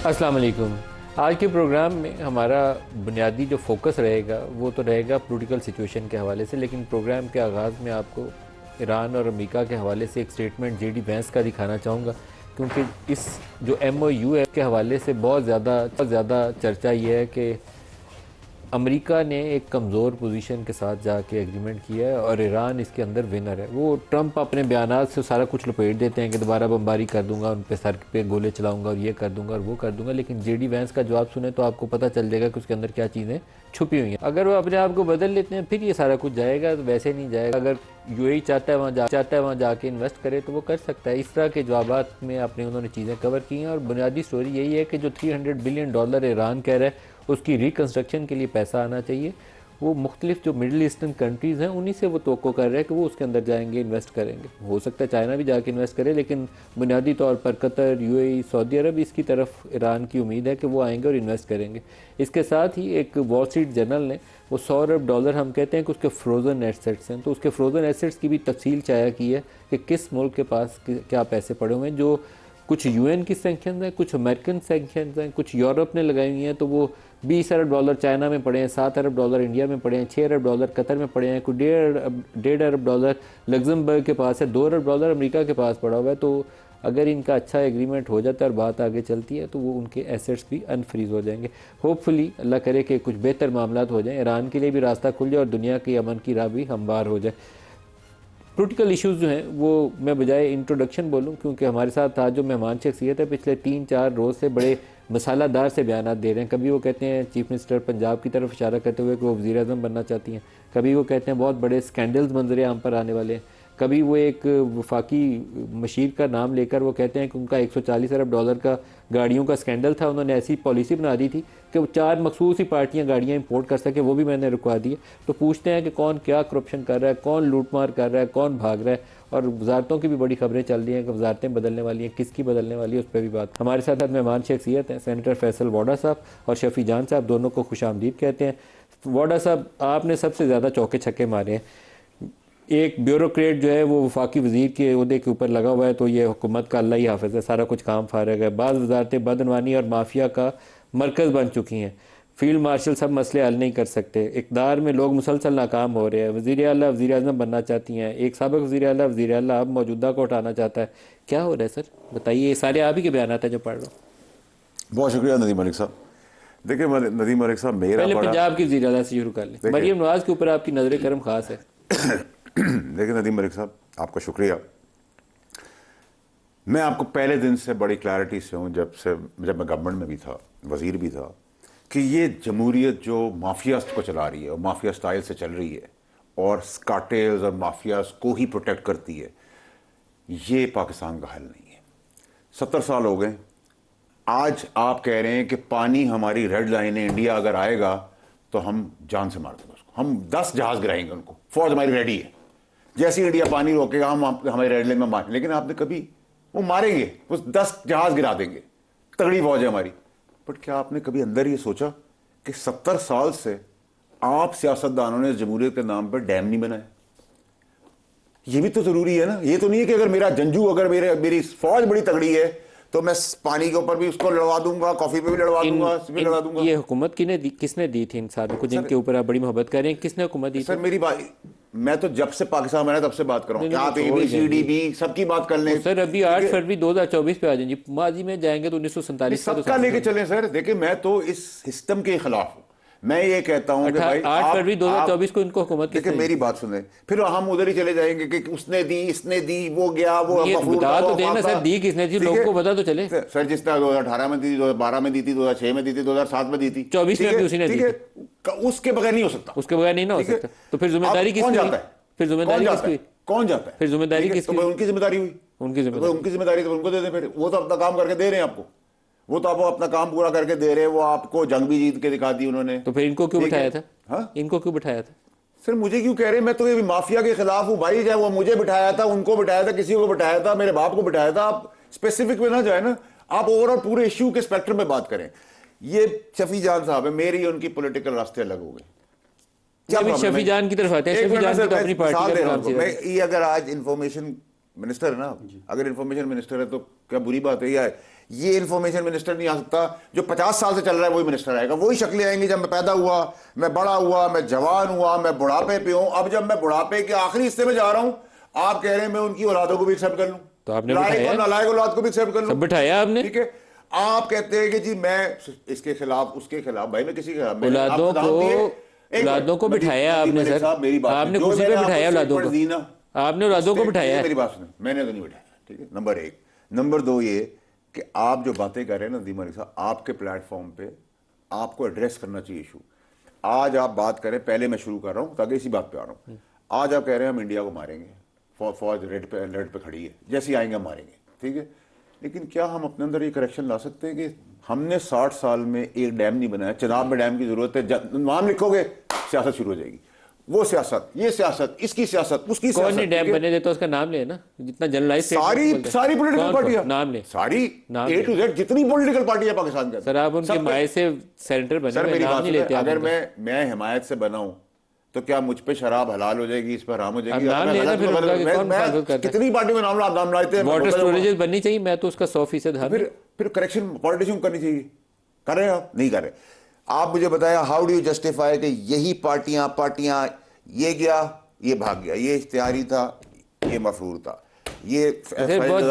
अस्सलाम वालेकुम। आज के प्रोग्राम में हमारा बुनियादी जो फोकस रहेगा वो तो रहेगा पॉलिटिकल सिचुएशन के हवाले से, लेकिन प्रोग्राम के आगाज़ में आपको ईरान और अमेरिका के हवाले से एक स्टेटमेंट जेडी वैंस का दिखाना चाहूँगा, क्योंकि इस जो MOU है के हवाले से बहुत ज़्यादा चर्चा ये है कि अमेरिका ने एक कमज़ोर पोजीशन के साथ जाके एग्रीमेंट किया है और ईरान इसके अंदर विनर है। वो ट्रंप अपने बयानात से सारा कुछ लपेट देते हैं कि दोबारा बमबारी कर दूंगा, उन पे सर पे गोले चलाऊंगा और ये कर दूंगा और वो कर दूंगा, लेकिन जेडी वैंस का जवाब सुने तो आपको पता चल जाएगा कि उसके अंदर क्या चीज़ें छुपी हुई हैं। अगर वो अपने आप को बदल लेते हैं फिर ये सारा कुछ जाएगा, तो वैसे नहीं जाएगा। अगर UAE चाहता है वहाँ जाके इन्वेस्ट करे तो वो कर सकता है। इस तरह के जवाबात में अपने उन्होंने चीज़ें कवर की हैं और बुनियादी स्टोरी यही है कि जो $300 बिलियन ईरान कह रहा है उसकी रिकन्स्ट्रक्शन के लिए पैसा आना चाहिए। वो मुख्तलिफ जो मिडल ईस्टर्न कंट्रीज़ हैं उन्हीं से वो तवक्को कर रहे हैं कि वो उसके अंदर जाएंगे, इन्वेस्ट करेंगे। हो सकता है चाइना भी जाके इन्वेस्ट करे, लेकिन बुनियादी तौर पर कतर, UAE, सऊदी अरब इसकी तरफ ईरान की उम्मीद है कि वो आएंगे और इन्वेस्ट करेंगे। इसके साथ ही एक वॉल स्ट्रीट जर्नल ने वो $100 अरब हम कहते हैं कि उसके फ्रोज़न एसेट्स हैं, तो उसके फ्रोज़न एसेट्स की भी तफसील चाया की है कि किस मुल्क के पास क्या पैसे पड़े हुए हैं। जो कुछ UN की सैंक्शंस हैं, कुछ अमेरिकन सैंक्शंस हैं, कुछ यूरोप ने लगाई हुई हैं, तो वो $20 अरब चाइना में पड़े हैं, $7 अरब इंडिया में पड़े हैं, $6 अरब कतर में पड़े हैं, कुछ $1.5 अरब लग्जमबर्ग के पास है, $2 अरब अमेरिका के पास पड़ा हुआ है। तो अगर इनका अच्छा एग्रीमेंट हो जाता है और बात आगे चलती है तो वो उनके एसेट्स भी अनफ्रीज हो जाएंगे। होपफुली अल्लाह करे कि कुछ बेहतर मामला हो जाए, ईरान के लिए भी रास्ता खुल जाए और दुनिया की अमन की राह भी हमवार हो जाए। पॉलिटिकल इश्यूज़ जो हैं वो मैं बजाय इंट्रोडक्शन बोलूं, क्योंकि हमारे साथ आज जो मेहमान शख्सियत है पिछले 3-4 रोज़ से बड़े मसालादार से बयान दे रहे हैं। कभी वो कहते हैं चीफ मिनिस्टर पंजाब की तरफ इशारा करते हुए कि वो वज़ीर आज़म बनना चाहती हैं, कभी वो कहते हैं बहुत बड़े स्कैंडल्स मंजर आम पर आने वाले हैं, कभी वो एक वफाकी मशीर का नाम लेकर वो कहते हैं कि उनका $140 अरब का गाड़ियों का स्कैंडल था, उन्होंने ऐसी पॉलिसी बना दी थी कि वो 4 मखसूस ही पार्टियां गाड़ियां इंपोर्ट कर सके, वो भी मैंने रुकवा दी है। तो पूछते हैं कि कौन क्या करप्शन कर रहा है, कौन लूटमार कर रहा है, कौन भाग रहा है। और वजारतों की भी बड़ी खबरें चल रही हैं कि वजारतें बदलने वाली हैं, किसकी बदलने वाली है उस पर भी बात। हमारे साथ मेहमान शख्सियत हैं सेनेटर फैसल वाडा साहब और शफी जान साहब, दोनों को खुशामदीद कहते हैं। वाडा साहब, आपने सबसे ज़्यादा चौके छक्के मारे हैं। एक ब्यूरोक्रेट जो है वो वफाकी वज़ीर के ओहदे के ऊपर लगा हुआ है, तो ये हुकूमत का अल्लाह ही हाफ़िज़ है, सारा कुछ काम फारग है। बाज़ वजारतें बदनवानी और माफिया का मरकज़ बन चुकी हैं। फील्ड मार्शल सब मसले हल नहीं कर सकते, इक़्तिदार में लोग मुसलसल नाकाम हो रहे हैं। वज़ीर आला वज़ीर आज़म बनना चाहती हैं, एक साबिक़ वज़ीर आला अब मौजूदा को उठाना चाहता है। क्या हो रहा है सर, बताइए। ये सारे आप ही के बयान हैं जो पढ़ रहा हूँ। बहुत शुक्रिया नदीम मलिक साहब। देखिए नदीम मलिक साहब, मेरा पहले पंजाब की वज़ीर आला से शुरू कर लें। मरियम नवाज़ के ऊपर आपकी नज़र करम खास है। देखिए नदीम मलिक साहब, आपका शुक्रिया। मैं आपको पहले दिन से बड़ी क्लैरिटी से हूँ, जब मैं गवर्नमेंट में भी था, वजीर भी था, कि ये जमहूरियत जो माफिया को चला रही है और माफिया स्टाइल से चल रही है और कार्टेल्स और माफियाज को ही प्रोटेक्ट करती है, ये पाकिस्तान का हल नहीं है। 70 साल हो गए। आज आप कह रहे हैं कि पानी हमारी रेड लाइन है, इंडिया अगर आएगा तो हम जान से मार देंगे उसको, हम 10 जहाज गिराएंगे उनको, फौज हमारी रेडी है। जैसे इंडिया पानी रोकेगा हम हमारी रेड लाइन में मार, लेकिन आपने कभी वो मारेंगे, वो 10 जहाज गिरा देंगे, तगड़ी फौज है हमारी। बट क्या आपने कभी अंदर ये सोचा कि 70 साल से आप सियासतदानों ने जमहूरियत के नाम पर डैम नहीं बनाए? ये भी तो जरूरी है ना। ये तो नहीं है कि अगर मेरा जंजू, अगर मेरी फौज बड़ी तगड़ी है तो मैं पानी के ऊपर भी उसको लड़वा दूंगा, कॉफी पे भी लड़वा दूंगा, भी लड़वा दूंगा। ये हुकूमत किसने दी थी इन सालों को जिनके ऊपर आप बड़ी मोहब्बत कर रहे हैं? किसने हुकूमत दी? सर मेरी बात, मैं तो जब से पाकिस्तान बना तब से बात कर रहा हूँ। आप ABCDB सबकी बात कर लें सर। अभी 8 फरवरी 2024 पे आ जाएंगे, माजी में जाएंगे तो 1947 सबका लेके चलें सर। देखिए मैं तो इस सिस्टम के खिलाफ हूँ। मैं ये कहता हूं कि भाई 8 फरवरी 2024 को इनको हुकूमत। देखिए मेरी बात सुने, फिर हम उधर ही चले जाएंगे कि उसने दी, इसने दी, वो गया, वो बता तो देना सर, दी किसने थी, लोगों को पता तो चले। सर जिस तरह 2018 में दी थी, 2012 में दी थी, 2006 में दी थी, 2007 में दी थी, 24 में भी उसी ने दी। उसके बगैर नहीं हो सकता, उसके बगैर नहीं ना हो सकता। तो फिर जिम्मेदारी किसकी? जाता है? फिर जिम्मेदारी किसकी? कौन जाता है? फिर जिम्मेदारी किसकी? उनकी जिम्मेदारी हुई, उनकी जिम्मेदारी तो उनको दे दें। फिर वो तो अपना काम करके दे रहे हैं आपको, वो तो आप अपना काम पूरा करके दे रहे हैं। वो आपको जंग भी जीत के दिखा दी उन्होंने, तो फिर इनको क्यों बिठाया था? हाँ, इनको क्यों बिठाया था? सर मुझे क्यों कह रहे हैं? मैं तो ये माफिया के खिलाफ हूं भाई। चाहे वो मुझे बिठाया था, उनको बिठाया था, किसी को बिठाया था, मेरे बाप को बिठाया था। आप स्पेसिफिक में ना जाए ना, आप ओवरऑल पूरे इश्यू के स्पेक्ट्रम में बात करें। ये शफी जान साहब है, मेरी उनकी पॉलिटिकल रास्ते अलग हो गए। शफी जान की तरफ आते हैं। शफी जान की तो अपनी पार्टी का नाम मैं ये अगर आज इंफॉर्मेशन मिनिस्टर है ना, अगर इंफॉर्मेशन मिनिस्टर है तो क्या बुरी बात है? ये इंफॉर्मेशन मिनिस्टर नहीं आ सकता, जो 50 साल से चल रहा है वही मिनिस्टर आएगा, वही शक्लें आएंगी। जब मैं पैदा हुआ, मैं बड़ा हुआ, मैं जवान हुआ, मैं बुढ़ापे पे हूं, अब जब मैं बुढ़ापे के आखिरी हिस्से में जा रहा हूं, आप कह रहे हैं मैं उनकी औलादों को भी एक्सेप्ट कर लूं, तो आपने लायक और नालायक औलाद को भी एक्सेप्ट कर लूं, सब बिठाया आपने। ठीक है। आप कहते हैं कि जी मैं इसके खिलाफ उसके खिलाफ, भाई मैं किसी के खिलाफ, औलादों को बिठाया आपने सर, मेरी बात आपने कुर्सी पे बिठाया औलादों को, आपने औलादों को बिठाया। मेरी बात सुनो, मैंने तो नहीं बिठाया, ठीक है, नंबर एक। नंबर दो ये कि आप जो बातें कर रहे हैं ना नदीम मलिक साहब, आपके प्लेटफॉर्म पे आपको एड्रेस करना चाहिए इशू। आज आप बात करें, पहले मैं शुरू कर रहा हूं ताकि इसी बात पे आ रहा हूं। आज आप कह रहे हैं हम इंडिया को मारेंगे, फौज रेड पे खड़ी है, जैसे ही आएंगे हम मारेंगे, ठीक है। लेकिन क्या हम अपने अंदर ये करेक्शन ला सकते हैं कि हमने 60 साल में एक डैम नहीं बनाया, चनाब में डैम की जरूरत है, नाम लिखोगे सियासत शुरू हो जाएगी, वो सियासत, ये सियासत, इसकी सियासत, उसकी सियासत। कौन नहीं डैम बने देता, उसका नाम ले ना, जितना जनरलाइज सारी पॉलिटिकल पार्टियां नाम ले, सारी A to Z जितनी पॉलिटिकल पार्टियां पाकिस्तान के, सर आप उनकी माय से सेंटर बने, सर मेरी नाम बात नहीं लेते। अगर मैं हिमायत से बना हूं तो क्या मुझ पे शराब हलाल हो जाएगी, इस पर हराम हो जाएगी? नाम लेना फिर उनका कि कौन मुखालफत करता है? कितनी पार्टी में नाम लाते हैं, वाटर स्टोरेजेस बननी चाहिए, मैं तो उसका 100% हां। फिर करेक्शन पॉलिटिशियन करनी चाहिए, कर रहे हैं आप? नहीं कर रहे। आप मुझे बताया हाउ डू यू जस्टिफाई कि यही पार्टियां ये गया, ये भाग गया, ये इश्तिहारी था, ये मफरूर था, ये बहुत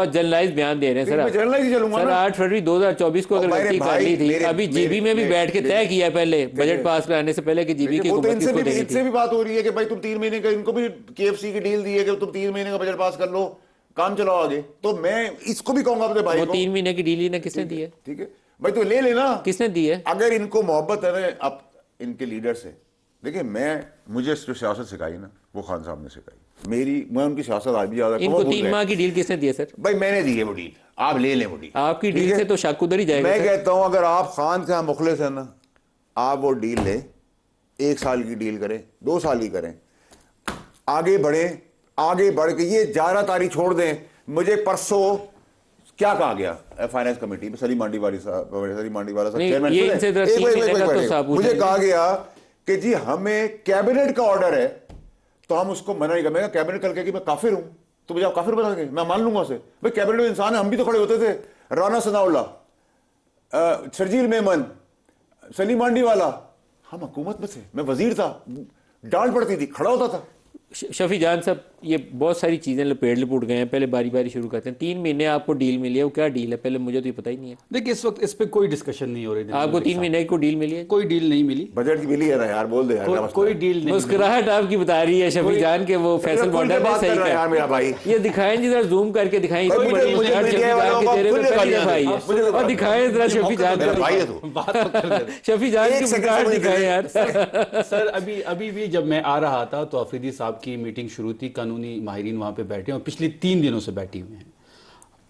जनरलाइज बयान दे रहे हैं सर। सर 8 फरवरी 2024 को अगर गलती कर ली थी, अभी जीबी में भी बैठ के तय किया पहले बजट पास कराने से पहले कि जीबी की हुकूमत किसको देनी थी। इनसे भी बात हो रही है कि भाई तुम 3 महीने का, इनको भी KFC की डील दी है कि तुम 3 महीने का बजट पास कर लो, काम चलाओ आगे। तो मैं इसको भी कहूंगा अपने भाई को, 3 महीने की डील ही किसने दी है? ठीक है भाई, तो ले लेना, किसने दी है? अगर इनको मोहब्बत है ना अब इनके लीडर से। देखिए मुझे जो सियासत सिखाई ना वो खान साहब ने सिखाई, मैं उनकी सियासत आज भी याद है। इनको 3 माह की डील किसने दी है सर? भाई मैंने दी है वो डील, आप ले लें वो डील। आपकी डील से तो शक उधर ही जाएगा। मैं कहता हूं अगर आप खान का मुखलिस है ना, आप वो डील लें, 1 साल की डील करें, 2 साल की करें, आगे बढ़ के ये 11 तारीख छोड़ दें। मुझे परसों क्या कहा गया फाइनेंस कमेटी में, सलीम मांडी वाला साहब चेयरमैन, मुझे कहा गया कि जी हमें कैबिनेट का ऑर्डर है तो हम उसको मना नहीं करेंगे। कैबिनेट कल कहेगी मैं काफिर हूं तो मुझे आप काफिर बताएंगे, मैं मान लूंगा उसे। भाई कैबिनेट में इंसान है, हम भी तो खड़े होते थे, राना सनाउल्लाह, शर्जील मेमन, सलीम मांडी वाला, हम हुकूमत में थे, मैं वजीर था, डांट पड़ती थी, खड़ा होता था। शफी जान साहब, ये बहुत सारी चीज़ें लपेट गए हैं, पहले बारी बारी शुरू करते हैं। 3 महीने आपको डील मिली है, वो क्या डील है पहले मुझे तो ये पता ही नहीं है। देखिए इस वक्त इस पे कोई डिस्कशन नहीं हो रही। आपको 3 महीने की डील मिली है? कोई डील नहीं मिली। बजट की मिली है ना यार, बोल दे यार। कोई डील नहीं। मुस्कुराहट आपकी बता रही है शफी जान के वो फैसल बॉर्डर में सही है मेरा भाई। ये दिखाएं जरा, जूम करके दिखाएं, इतनी बड़ी मुस्कुराहट शफी जान के चेहरे पे पहली दफा आई है, और दिखाएं जरा शफी जान का, शफी जान की मुस्कुराहट दिखाएं यार। सर अभी भी जब मैं आ रहा था तो अफरीदी साहब की मीटिंग शुरू थी, कानूनी माहिरीन वहां पे बैठे और पिछले 3 दिनों से बैठी हुए हैं।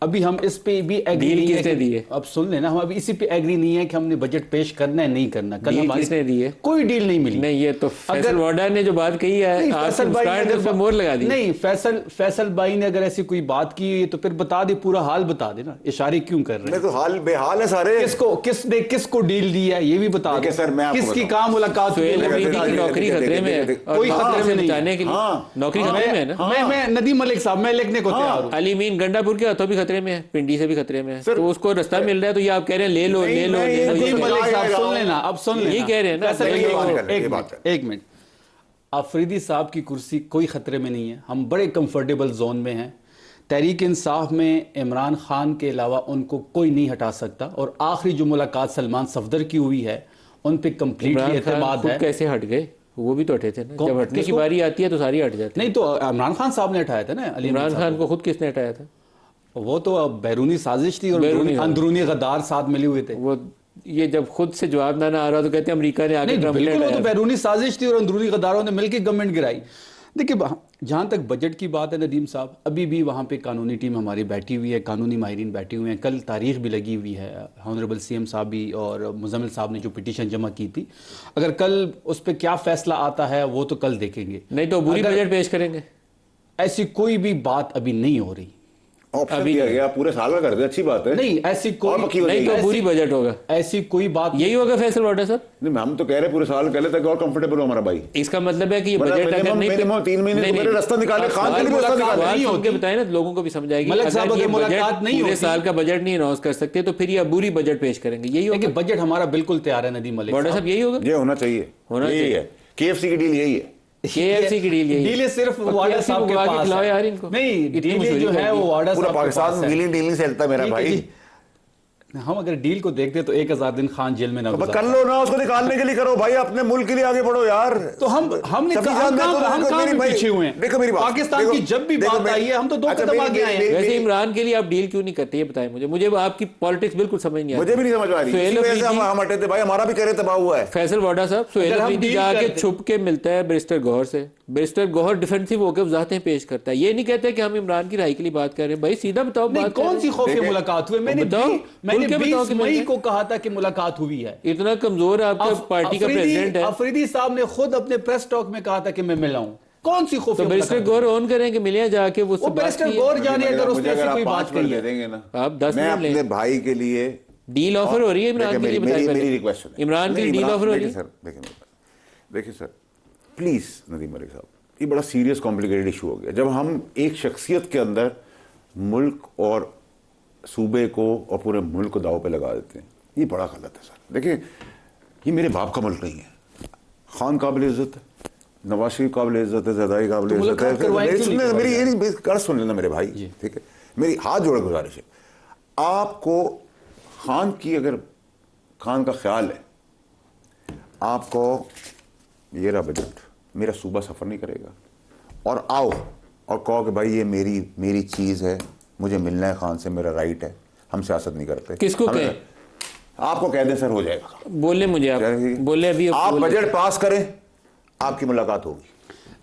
अभी हम इस पे भी एग्री नहीं है कि, अब सुन लेना, हम अभी इसी पे एग्री नहीं है कि हमने बजट पेश करना है नहीं करना। कल हमारी किसने दी है? कोई डील नहीं मिली। नहीं, ये तो फैसल वार्डा ने जो बात कही है, फैसल भाई ने उस पे मोहर लगा दी। नहीं, फैसल भाई ने अगर ऐसी कोई बात की तो फिर बता दे, पूरा हाल बता दे ना, इशारे क्यों कर रहे हैं? तो हाल बेहाल है सारे। किसको डील दी है ये भी बता दे सर। किसकी काम मुलाकात हुई है? नौकरी खतरे में है, कोई खतरे में बचाने के लिए नौकरी खतरे में है ना। मैं नदीम मलिक साहब, मैं लिखने को तैयार हूं। अलीमीन गंडापुर के हाथों भी खतरे में है, पिंडी से भी खतरे में है, तो उसको रास्ता मिल रहा है, तो ये आप कह रहे हैं ले लो। सुन लेना, अब सुन लेना, ये कह रहे हैं ना। एक मिनट, अफरीदी साहब की कुर्सी कोई खतरे में नहीं है, हम बड़े कंफर्टेबल जोन में हैं। तहरीक इंसाफ में इमरान खान के अलावा उनको कोई नहीं हटा सकता, और आखिरी जो मुलाकात सलमान सफदर की हुई है उन पे कंप्लीटली एतमाद है। कैसे हट गए? वो भी तो हटे थे ना, जब हटने की बारी आती है तो सारी हट जाती है। नहीं तो इमरान खान साहब ने हटाया था ना। इमरान खान को खुद किसने हटाया था? वो तो बैरूनी साजिश थी और अंदरूनी गद्दार साथ मिले हुए थे। वो ये जब खुद से जवाब ना आ रहा तो कहते हैं अमेरिका ने आगे बिल्कुल, वो तो बैरूनी साजिश थी और अंदरूनी गद्दारों ने मिलकर गवर्नमेंट गिराई। देखिए जहां तक बजट की बात है नदीम साहब, अभी भी वहां पे कानूनी टीम हमारी बैठी हुई है, कानूनी माहिरीन बैठे हुए हैं, कल तारीख भी लगी हुई है। ऑनरेबल CM साहब भी और मुजम्मिल साहब ने जो पिटीशन जमा की थी, अगर कल उस पर क्या फैसला आता है वो तो कल देखेंगे। नहीं तो बुरी बजट पेश करेंगे, ऐसी कोई भी बात अभी नहीं हो रही। ऑप्शन अभी दिया नहीं। गया, पूरे साल का कर दे, अच्छी बात है। नहीं ऐसी और कोई बाकी हो नहीं तो जाएगी। पूरी बजट होगा, ऐसी कोई बात यही होगा फैसल वाडा साहब। नहीं, हम तो कह रहे हैं पूरे साल कर ले ताकि और कंफर्टेबल हो हमारा भाई। इसका मतलब है कि ये मतलब बजट अगर नहीं मिनिमम 3 महीने नहीं, तो मेरे रास्ता निकाले, आप खान के लिए भी रास्ता मुलाकात निकाले। नहीं सुन के होती। बताए ना, लोगों को भी समझाएगी। मलिक साहब, अगर ये अगर मुलाकात बजट नहीं पूरे होती- साल का बजट नहीं अनाउंस कर सकते तो फिर ये अबूरी बजट पेश करेंगे, यही होगा देखिए बजट हमारा बिल्कुल तैयार है नदीम मलिक वाडा साहब, यही होगा। ये होना चाहिए, होना यही चाहिए। है। KFC की डील यही है। KFC की डील यही डील सिर्फ और वाडा KFC साहब के मंगवा के पास खिलाओ है। यार इनको। नहीं, इतनी डील मशहूरी जो कर है दी। वो वाडा पूरा साहब के पाकिस्तान पास है। डीलिंग डीलिंग से चलता है मेरा ठीक है भाई। जी। हम अगर डील को देखते तो 1000 दिन खान जेल में ना तो कर गुजारता। लो ना, उसको निकालने के लिए करो भाई, अपने मुल्क के लिए आगे बढ़ो यार। तो हम शफी जान, कहाँ मेरी भाई- पीछे हुए हैं? देखो मेरी बात, पाकिस्तान देखो- की जब भी देखो बात मेरी- आई है हम तो 2 अच्छा, कदम मेरी- आगे आए हैं। मेरी- वैसे इमरान के लिए आप डील क्यों नहीं करते, ये बताएं मुझे आपकी पॉलिटिक्स बिल्कुल समझ नहीं आती। मुझे भी नहीं समझ आ रही, सुहेल इसी वजह से अफरीदी- हम हटे थे भाई, हमारा भी करियर तबाह हुआ है। फैसल वाडा साहब, सुहेल अगर हम अफरीदी डील जाके करते- छुप के मिलता है बैरिस्टर गौहर से, बैरिस्टर गौहर डिफेंसिव होकर वजाहतें पेश करता है। ये नहीं कहते कि हम इमरान की राय के लिए बात कर रहे हैं। भाई सीधा बताओ, नहीं, बात कर कौन रहे सी हैं। खौफिया देखिए- मुलाकात हुई? मैंने बताओ, मैंने खुल के बताओ 20 कि मई मैंने- को कहा था कि मुलाकात हुई है। इतना कमजोर आपका पार्टी का प्रेसिडेंट है, अफरीदी साहब ने खुद अपने प्रेस टॉक में कहा था कि मैं मिला हूं। कौन सी तो खुफिया बैरिस्टर मुलाकात? गौहर ऑन करेंगे, मिले जाके वो वो बैरिस्टर गौहर जाने अगर मुझे उसने अगर ऐसी आप कोई 5 बात मिनट कही दे है। देंगे ना, आप 10 मैं मिनट लें। अपने भाई के लिए डील ऑफर हो रही है इमरान के लिए, बताएं पहले। मेरी रिक्वेस्ट है इमरान के लिए डील ऑफर हो रही है। सर देखिए सर, प्लीज नदीम मलिक साहब, ये बड़ा सीरियस कॉम्प्लिकेटेड इशू हो गया जब हम एक शख्सियत के अंदर मुल्क और सूबे को और पूरे मुल्क को दाव पे लगा देते हैं। ये बड़ा गलत है सर। देखिए, ये मेरे बाप का मुल्क नहीं है। खान काबिल इज्जत है, नवाज शरीफ काबिल इज्जत है, ज़रदारी काबिल इज्जत मुलाकात करवाएं है। क्यों नहीं सुनने मेरी करवाई? ये नहीं कर सुन लेना मेरे भाई, ठीक है, मेरी हाथ जोड़ गुजारिश है आपको। खान की अगर खान का ख्याल है आपको, ये रहा बजट, मेरा सूबा सफ़र नहीं करेगा, और आओ और कहो कि भाई ये मेरी चीज़ है, मुझे मिलना है खान से, मेरा राइट है, हम सियासत नहीं करते। किसको हमें- कहें? आपको कह दें सर, हो जाएगा। बोले मुझे आप, बोले अभी आप बोले। बजट पास करें, आपकी मुलाकात होगी।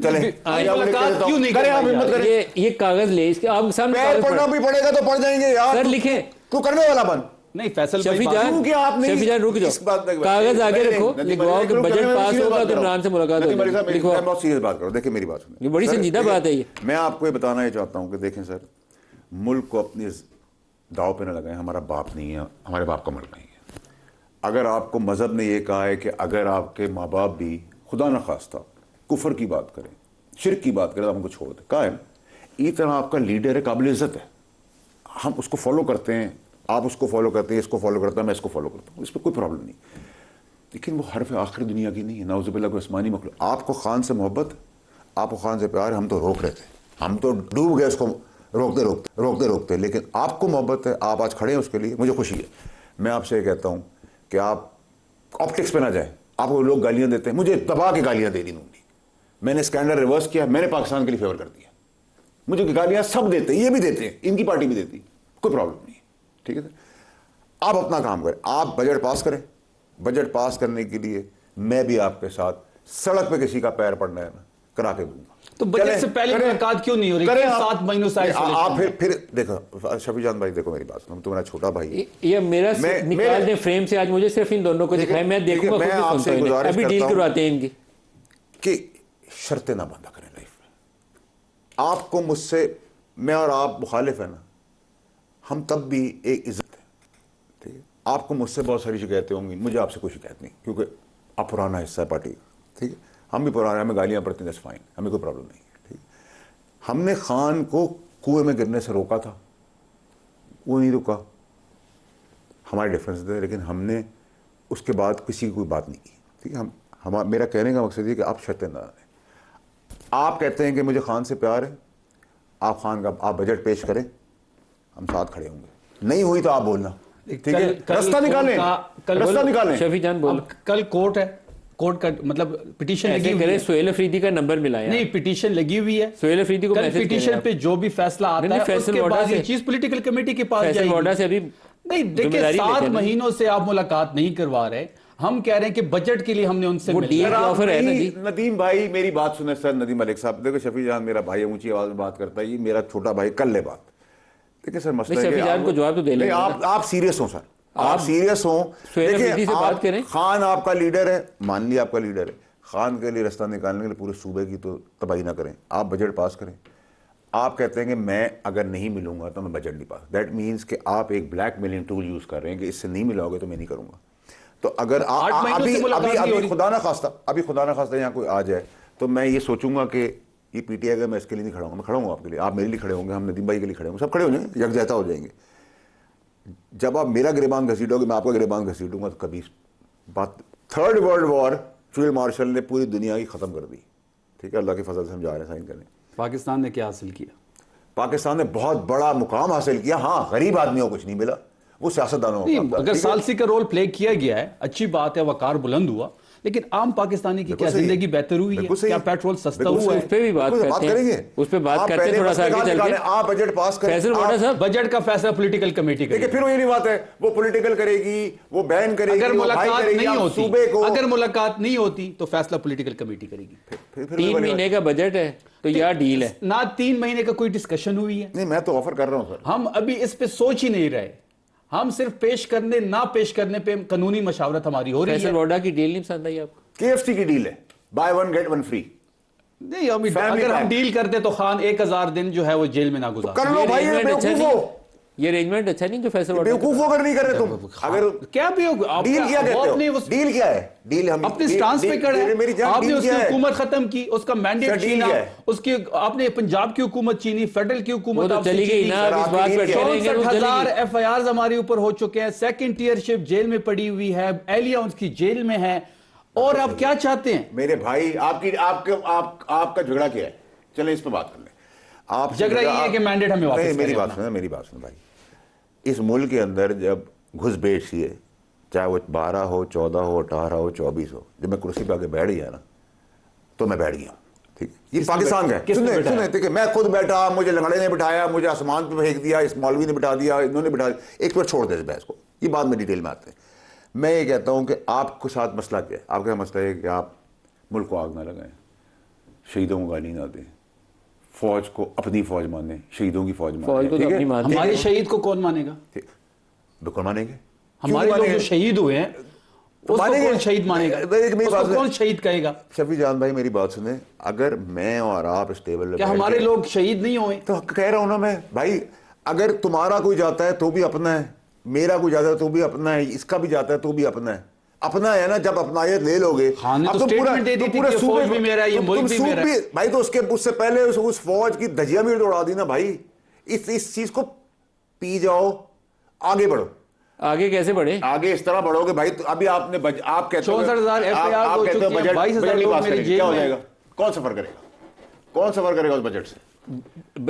चलें, आज मुलाकात क्यों नहीं करें, आप करवाई हिम्मत जा करें। ये कागज ले, इसके आप सामने पैर कागज पढ़ना पढ़- भी पड़ेगा तो पढ़ जाएंगे यार। सर लिखे। तू करने वाला बन। नहीं फैसल भाई, शफी बात- जान, क्योंकि आप नहीं- शफी जान रुक इस बात जाओ, पे- कागज आगे नहीं, रखो, नहीं, लिखवाओ कि नहीं, बजट मैं पास सीरियस होगा बात तो कर रहा इमरान से मुलाकात हूं। नहीं, मलिक होगी, साहब, लिखवाओ। मैं बहुत सीरियस बात कर रहा हूं। देखिए मेरी बात सुनिए। ये बड़ी सर, संजीदा देखिए, बात है ये। मैं आपको ये बताना ये चाहता हूं कि देखें सर, मुल्क को अपनी दाव पे न लगाएं। हमारा बाप नहीं है, हमारे बाप का मुल्क नहीं है। अगर आपको मजहब ने यह कहा है कि अगर आपके माँ बाप भी खुदा न खास्ता कुफर की बात करें, शिरक की बात करें, तो आप उनको छोड़ दें, कहा है इस तरह आपका लीडर है, काबिल इज्जत है, हम उसको फॉलो करते हैं, आप उसको फॉलो करते हैं, इसको फॉलो करता है, मैं इसको फॉलो करता हूँ, इस पर कोई प्रॉब्लम नहीं। लेकिन वो हरफ आखिर दुनिया की नहीं है, नाउज़ुबिल्लाह कोई आसमानी मखलूक। आपको खान से मोहब्बत, आपको खान से प्यार, हम तो रोक रहे थे, हम तो डूब गए उसको रोकते, लेकिन आपको मोहब्बत है, आप आज खड़े हैं उसके लिए, मुझे खुशी है। मैं आपसे ये कहता हूँ कि आप ऑप्टिक्स पे ना जाए। आपको लोग गालियाँ देते हैं, मुझे दबा के गालियाँ दे दी उन्होंने, मैंने स्कैंडल रिवर्स किया, मैंने पाकिस्तान के लिए फेवर कर दिया। मुझे गालियाँ सब देते हैं, ये भी देते हैं, इनकी पार्टी भी देती, कोई प्रॉब्लम नहीं है, ठीक है सर। आप अपना काम करें, आप बजट पास करें। बजट पास करने के लिए मैं भी आपके साथ सड़क पे किसी का पैर पड़ना है ना, करा के दूंगा। तो बजट चलें, से पहले करें, मुलाकात क्यों नहीं हो रही? करें क्यों आप। 7 महीनों से आप फिर देखो शफी जान भाई, देखो मेरी बात सुनो, तुम्हारा छोटा भाई है। ये मेरा मैं- निकाल मेरे- दें फ्रेम से, आज मुझे सिर्फ इन दोनों को ठीक है, दिखाएं, मैं ठीक है, देखूंगा, मैं खुद भी आपसे सुनता हूं इन्हें। गुजारिश अभी डील करता हूं करवाते हैं इनकी। कि शर्तें ना बंदा करें लाइफ में। आपको मुझसे, मैं और आप मुखालिफ है ना, हम तब भी एक इज्जत है, ठीक है। आपको मुझसे बहुत सारी शिकायतें होंगी, मुझे आपसे कोई शिकायत नहीं, क्योंकि आप पुराना हिस्सा है पार्टी, ठीक है। हम भी पुराने, हमें गालियां पड़ती हैं, दैट्स फाइन, हमें कोई प्रॉब्लम नहीं है, ठीक है। हमने खान को कुएं में गिरने से रोका था, वो नहीं रुका, हमारे डिफरेंस थे, लेकिन हमने उसके बाद किसी की कोई बात नहीं की, ठीक है। मेरा कहने का मकसद ये कि आप शर्तें ना डालें। आप कहते हैं कि मुझे खान से प्यार है, आप खान का आप बजट पेश करें, हम साथ खड़े होंगे। नहीं हुई तो आप बोलना, ठीक है, रास्ता निकालें, रास्ता निकालें। शफी जान बोलो। अब कल कोर्ट है, कोर्ट का मतलब पिटीशन लगी ऐसे हुई करें, है। सुहेल अफरीदी का नंबर मिलाया। नहीं, पिटीशन लगी हुई है। सुहेल अफरीदी को कल मैसेज करें पिटीशन आप। पे जो भी फैसला आता नहीं, है फैसल उसके वाडा बाद ये से- चीज पॉलिटिकल कमेटी के पास फैसल वाडा जाएगी। से अभी नहीं देखिए, जिम्मेदारी 7 लेते हैं। महीनों से आप मुलाकात नहीं करवा रहे। हम कह रहे हैं कि बजट के लिए हमने उनसे वो मिलना डील है। का ऑफर है ना नहीं, जी। नदीम भाई मेरी बात सुने सर, नदीम मलिक साहब, देखो शफी जान मेरा भाई है, ऊंची आवाज में बात करता है, ये मेरा छोटा भाई, कर ले बात। देखिए सर, मसला नहीं, है कि शफी जान आप- को जवाब तो दे नहीं, लेंगे आप सीरियस हो सर, आप सीरियस हो। सुहेल देखिए, अफरीदी से बात आप- करें। खान आपका लीडर है, मान लिया आपका लीडर है, खान के लिए रास्ता निकालने के लिए पूरे सूबे की तो तबाही ना करें। आप बजट पास करें, आप कहते हैं कि मैं अगर नहीं मिलूंगा तो मैं बजट नहीं पास, दैट मीन्स कि आप एक ब्लैकमेलिंग टूल यूज कर रहे हैं कि इससे नहीं मिलोगे तो मैं नहीं करूंगा। तो अगर अभी खुदा ना खास्ता यहाँ कोई आ जाए तो मैं ये सोचूंगा कि ये पीटीआई का मैं इसके लिए नहीं खड़ा हूँ, मैं खड़ा हूँ आपके लिए, आप मेरे लिए खड़े होंगे, हम नदीम भाई के लिए खड़े होंगे, सब खड़े हो जाएंगे, यकजहता हो जाएंगे। जब आप मेरा गिरेबान घसीटोगे मैं आपका गिरेबान घसीटूंगा तो कभी बात। Third world war field marshal ने पूरी दुनिया की ख़त्म कर दी, ठीक है, अल्लाह के फजल से हम जा रहे हैं साइन करने। पाकिस्तान ने क्या हासिल किया? पाकिस्तान ने बहुत बड़ा मुकाम हासिल किया। हाँ, गरीब आदमियों को कुछ नहीं मिला, वो सियासतदानों को। अगर सालसी का रोल प्ले किया गया है, अच्छी बात है, वकार बुलंद हुआ, लेकिन आम पाकिस्तानी की क्या जिंदगी बेहतर हुई है? क्या पेट्रोल सस्ता हुआ है? उस पे भी बात करेंगे, उस पे बात करते हैं थोड़ा सा आगे चल के। आप बजट पास करें, फैसल वाडा साहब, बजट का फैसला पॉलिटिकल कमेटी करेगी। फिर वो ये नहीं बात है, वो पॉलिटिकल करेगी, वो बैन करेगी। अगर मुलाकात नहीं होती, सूबे को अगर मुलाकात नहीं होती तो फैसला पॉलिटिकल कमेटी करेगी। 3 महीने का बजट है तो यह डील है ना, 3 महीने का कोई डिस्कशन हुई है? नहीं, मैं तो ऑफर कर रहा हूं सर। हम अभी इस पे सोच ही नहीं रहे, हम सिर्फ पेश करने ना पेश करने पे कानूनी मशावरत हमारी हो रही है। फैसल वाडा की डील नहीं पसंद आई आपको? KFC की डील है, by one get one free. नहीं, अगर हम डील करते तो खान 1000 दिन जो है वो जेल में ना गुजार। कर लो भाई, ये अरेंजमेंट अच्छा नहीं जो फैसल वाडा। बेवकूफ अगर नहीं कर रहे तुम, अगर क्या डील क्या कहते हो? डील क्या है? डील हम अपने स्टांस पे खड़े हैं। आपने उसकी हुकूमत खत्म की, उसका मैंडेट छीना, उसकी आपने पंजाब की हुकूमत छीनी, फेडरल की हुकूमत चली गई ना। इस बात पे 64,000 FIR हमारे ऊपर हो चुके हैं, सेकंड टीयरशिप जेल में पड़ी हुई है, एहलिया उसकी जेल में है, और आप क्या चाहते हैं? मेरे भाई, आपका झगड़ा क्या है? चलें इस पर बात कर लें। आप झगड़ा ये है कि मैंडेट हमें वापस मेरी बात सुनो भाई। इस मुल्क के अंदर जब घुसपैठ सी है, चाहे वो 12 हो, 14 हो, 18 हो, 24 हो, जब मैं कुर्सी पे आके बैठ गया ना तो मैं बैठ गया, ठीक है। ये पाकिस्तान का है। सुने, ठीक है, मैं खुद बैठा, मुझे लंगड़े ने बिठाया, मुझे आसमान पे फेंक दिया, इस मौलवी ने बिठा दिया, इन्होंने बिठा दिया। एक बार छोड़ दे इस बहस को, ये बाद में डिटेल में आते हैं। मैं ये कहता हूं कि आपको साथ मसला क्या है? आपका मसला है कि आप मुल्क को आग ना लगाएं, शहीदों को गाली ना दें, फौज को अपनी फौज माने, शहीदों की फौज माने। हमारे शहीद को कौन मानेगा? बिल्कुल मानेंगे। हमारे लोग जो शहीद हुए हैं उसको कौन शहीद मानेगा? उसको कौन शहीद कहेगा? शफी जान भाई मेरी बात सुने, अगर मैं और आप इस टेबल पे, क्या हमारे लोग शहीद नहीं हुए? तो कह रहा हूं ना मैं भाई, अगर तुम्हारा कोई जाता है तो भी अपना है, मेरा कोई जाता है तो भी अपना है, इसका भी जाता है तो भी अपना है। अपना है ना, जब अपनायत ले लोगे। अब तो स्टेटमेंट दे दी थी कि फौज भी मेरा है, ये मुल्क भी मेरा है भाई। तो उससे पहले उस फौज की धजिया भी उड़ा दी ना भाई। इस चीज को पी जाओ, आगे बढ़ो। आगे कैसे बढ़े? आगे इस तरह बढ़ोगे भाई। तो अभी आपने आप कहते हो 64,000 FIR हो चुके हैं, 22,000 लोग मेरे जेल में। क्या हो जाएगा? कौन सफर करेगा? कौन सफर करेगा उस बजट से?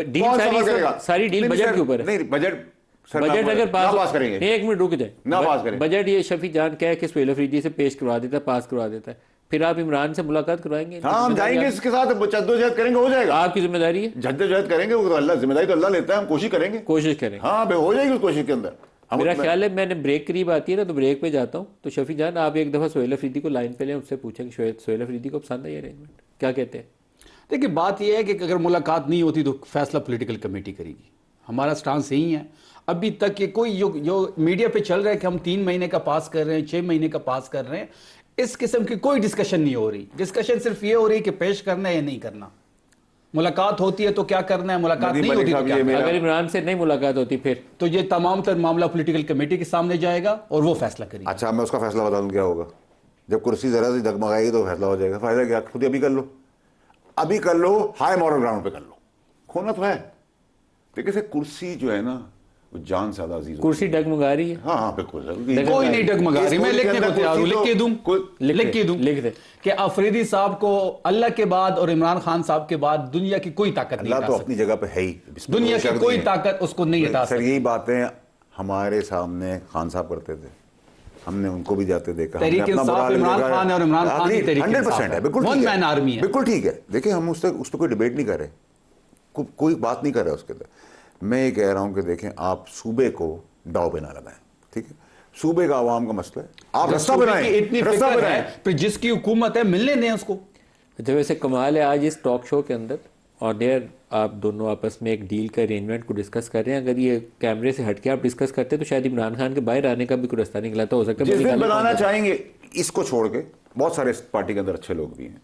डील सारी डील बजट के ऊपर है। नहीं, बजट अगर पास करेंगे, एक मिनट रुक जाए ना पास करें बजट, ये शफी जान क्या है कि सुहेल अफरीदी से पेश करवा देता है, पास करवा देता है, फिर आप इमरान से मुलाकात करवाएंगे? हाँ, हम जाएंगे, इसके साथ जद्दोजहद करेंगे, हो जाएगा। आपकी जिम्मेदारी है, जद्दोजहद करेंगे, वो तो अल्लाह जिम्मेदारी तो अल्लाह लेता है, हम कोशिश करेंगे। हाँ, हो जाएगी उस कोशिश के अंदर। मेरा ख्याल है मैंने ब्रेक करीब आती है ना, तो ब्रेक पे जाता हूँ। तो शफी जान, आप एक दफ़ा सुहेल अफरीदी को लाइन पे लें, उससे पूछें कि सुहेल अफरीदी को पसंद है ये अरेंजमेंट, क्या कहते हैं? देखिए, बात यह है कि अगर मुलाकात नहीं होती तो फैसला पॉलिटिकल कमेटी करेगी। हमारा स्टांस यही है। अभी तक ये कोई जो मीडिया पे चल रहा है कि हम 3 महीने का पास कर रहे हैं, 6 महीने का पास कर रहे हैं, इस किस्म की कोई डिस्कशन नहीं हो रही। डिस्कशन सिर्फ ये हो रही है कि पेश करना है या नहीं करना। मुलाकात होती है तो क्या करना है, मुलाकात नहीं होती तो क्या करना है। अगर इमरान से नहीं मुलाकात होती फिर तो ये तमाम तर मामला पॉलिटिकल कमेटी के सामने जाएगा और वो फैसला करेगी। अच्छा, मैं उसका फैसला बता दूं क्या होगा। जब कुर्सी जरा सी डगमगाएगी तो फैसला हो जाएगा। फायदा क्या? खुद अभी कर लो, अभी कर लो, हाई मॉरल ग्राउंड पे कर लो। खोना तो है, देखिए कुर्सी जो है ना जान से ज्यादा अजीज। कुर्सी डगमगा रही है? हाँ, बिल्कुल। कोई नहीं डगमगा रही। मैं लिखने को तैयार हूं, लिख के दूं लिख दे कि अफरीदी साहब को अल्लाह के बाद और इमरान खान साहब के बाद दुनिया की कोई ताकत नहीं हटा सकती। तो अपनी जगह पे है ही, दुनिया की कोई ताकत उसको नहीं हटा सकती। सर, यही बातें हमारे सामने खान साहब करते थे, हमने उनको भी जाते देखा। तहरीक इंसाफ इमरान खान और इमरान खान की तहरीक 100% है, बिल्कुल वन मैन आर्मी है, बिल्कुल ठीक है। देखिए, हम उस पर कोई डिबेट नहीं कर रहे, कोई बात नहीं कर रहे उसके अंदर। मैं ये कह रहा हूं कि देखें, आप सूबे को दाव पे ना लगाएं, ठीक है? सूबे का आवाम का मसला है, आप रास्ता बनाएं, इतनी रास्ता बनाएं, फिर जिसकी हुकूमत है मिलने दें उसको। जब वैसे कमाल है आज इस टॉक शो के अंदर और देर आप दोनों आपस में एक डील का अरेंजमेंट को डिस्कस कर रहे हैं। अगर ये कैमरे से हटके आप डिस्कस करते तो शायद इमरान खान के बाहर आने का भी कोई रास्ता निकला तो हो सकता है। जिस दिन बनाना चाहेंगे इसको छोड़ के, बहुत सारे इस पार्टी के अंदर अच्छे लोग भी हैं,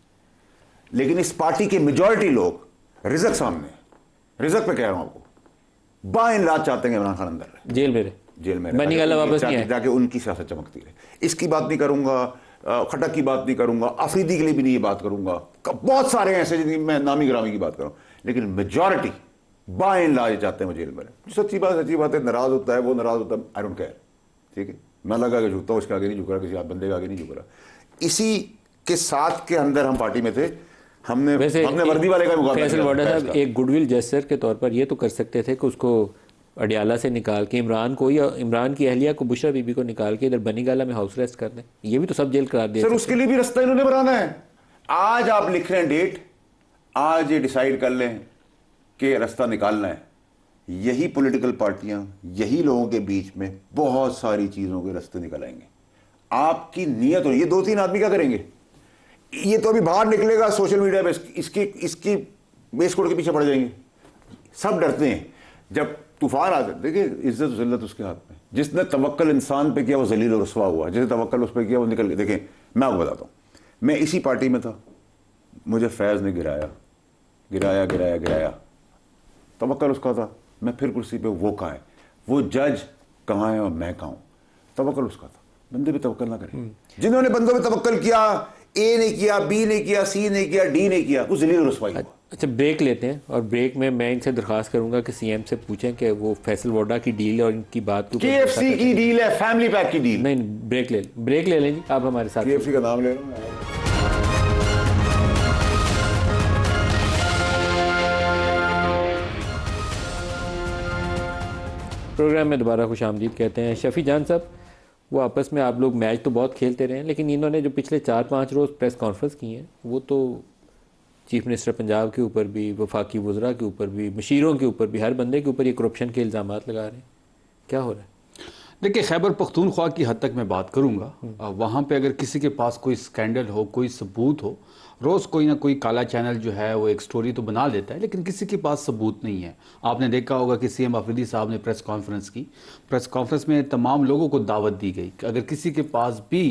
लेकिन इस पार्टी के मेजॉरिटी लोग रिजक सामने, रिजक पे कह रहा हूं आपको, बाइन लाज चाहते हैं इमरान खान अंदर रहे, जेल में रहे, जेल में बनी गाला वापस नहीं आए, जाके उनकी सियासत चमकती रहे। इसकी बात नहीं करूंगा, खटक की बात नहीं करूंगा, अफरीदी के लिए भी नहीं ये बात करूंगा, बहुत सारे ऐसे जिनकी मैं नामी ग्रामी की बात करूं, लेकिन मेजॉरिटी बाइन लाज चाहते हैं वो जेल में रहे। सच्ची बात है, नाराज होता है वो, नाराज होता है, आई डोंट केयर, ठीक है, मैं लगा के झुकता हूँ, उसके आगे नहीं झुक रहा, किसी आप बंदे के आगे नहीं झुक रहा। इसी के साथ के अंदर हम पार्टी में थे, हमने वर्दी वाले का मुकाबला फैसल वाडा साहब एक गुडविल जेस्चर के तौर पर ये तो कर सकते थे कि उसको अडियाला से निकाल के इमरान को या इमरान की अहलिया को, बुशरा बीबी को निकाल के इधर बनी गाला में हाउस अरेस्ट कर दें, ये भी तो सब जेल करार दिया सर। उसके लिए भी रास्ता इन्होंने बनाना है। आज आप लिख रहे हैं डेट, आज ये डिसाइड कर लें कि रास्ता निकालना है। यही पॉलिटिकल पार्टियां, यही लोगों के बीच में बहुत सारी चीजों के रास्ते निकल आएंगे। आपकी नीयत हो, ये 2-3 आदमी क्या करेंगे, ये तो अभी बाहर निकलेगा सोशल मीडिया पे, इसकी बेस कोड के पीछे पड़ जाएंगे। सब डरते हैं जब तूफान आते। देखिए इज्जत जिल्लत उसके हाथ में, जिसने तवक्कल इंसान पे किया वो जलील और रुस्वा हुआ, जिसने तवक्कल उस पर किया वो निकल गया। देखें मैं आपको बताता हूँ, मैं इसी पार्टी में था, मुझे फैज़ ने गिराया, तवक्कल उसका था, मैं फिर कुर्सी पे, वो कहाँ है, वो जज कहाँ है और मैं कहाँ हूँ, तवक्कल उसका था। बंदे पे तवक्कल ना करें। जिन्होंने बंदों पे तवक्कल किया, ए नहीं किया, बी नहीं किया, सी नहीं किया, डी नहीं किया, वो जलील और रुस्वाई हुआ। अच्छा ब्रेक लेते हैं, और ब्रेक में मैं इनसे दरख्वास्त करूंगा कि सीएम से पूछें कि वो फैसल वाडा की डील और इनकी बात को, KFC की डील है, फैमिली पैक की डील नहीं, ब्रेक ले लें जी, आप हमारे साथ। KFC का नाम ले रहा हूँ। प्रोग्राम में दोबारा खुश आमदीद कहते हैं। शफी जान साहब, वो आपस में आप लोग मैच तो बहुत खेलते रहे हैं, लेकिन इन्होंने जो पिछले 4-5 रोज़ प्रेस कॉन्फ्रेंस की हैं, वो तो चीफ मिनिस्टर पंजाब के ऊपर भी, वफाकी वज़रा के ऊपर भी, मशीरों के ऊपर भी, हर बंदे के ऊपर ये करप्शन के इल्ज़ाम लगा रहे हैं। क्या हो रहा है? देखिए खैबर पख्तूनख्वा की हद तक मैं बात करूंगा। वहाँ पे अगर किसी के पास कोई स्कैंडल हो, कोई सबूत हो, रोज़ कोई ना कोई काला चैनल जो है वो एक स्टोरी तो बना देता है, लेकिन किसी के पास सबूत नहीं है। आपने देखा होगा कि सीएम अफरीदी साहब ने प्रेस कॉन्फ्रेंस की, प्रेस कॉन्फ्रेंस में तमाम लोगों को दावत दी गई कि अगर किसी के पास भी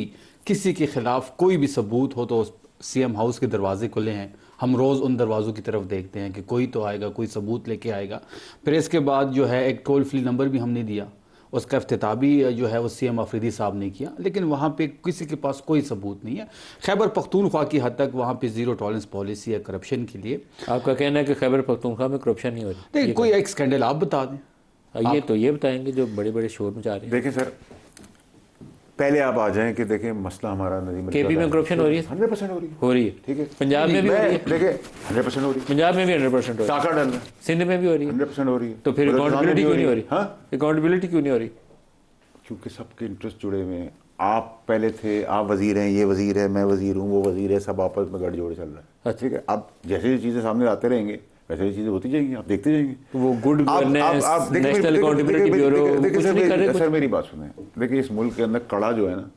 किसी के खिलाफ कोई भी सबूत हो तो सीएम हाउस के दरवाजे खुले हैं। हम रोज़ उन दरवाज़ों की तरफ देखते हैं कि कोई तो आएगा, कोई सबूत लेके आएगा। फिर इसके बाद जो है एक टोल फ्री नंबर भी हमने दिया, उसका इफ्तिताह भी जो है वो सीएम अफरीदी साहब ने किया, लेकिन वहाँ पे किसी के पास कोई सबूत नहीं है। खैबर पख्तूनख्वा की हद तक वहाँ पे ज़ीरो टॉलरेंस पॉलिसी है करप्शन के लिए। आपका कहना है कि खैबर पख्तूनख्वा में करप्शन नहीं हो रही? देखिए कोई एक स्कैंडल आप बता दें। ये तो ये बताएंगे जो बड़े बड़े शोर मचा रहे हैं। देखिए सर, पहले आप आ जाएं कि देखें मसला हमारा नदीम केपी में करप्शन हो रही है? 100% हो रही है। ठीक है, पंजाब में भी हो रही है? देखिए 100% हो रही है, पंजाब में भी 100% हो रही है, टाका डल रहा है, सिंध में भी हो रही है, 100% हो रही है। तो फिर अकाउंटेबिलिटी क्यों नहीं हो रही? हाँ, अकाउंटेबिलिटी क्यों नहीं हो रही? क्योंकि सबके इंटरेस्ट जुड़े हुए हैं। आप पहले थे, आप वजीर हैं, ये वजीर है, मैं वजीर हूँ, वो वजीर है, सब आपस में गठजोड़ चल रहा है। ठीक है, अब जैसे चीज़ें सामने आते रहेंगे वैसे ही चीज़ें होती जाएंगी, आप देखते जाएंगे। तो वो good governance, national accountability bureau कुछ नहीं कर रहे। सर मेरी बात सुने, देखिए इस मुल्क के अंदर कड़ा जो है ना,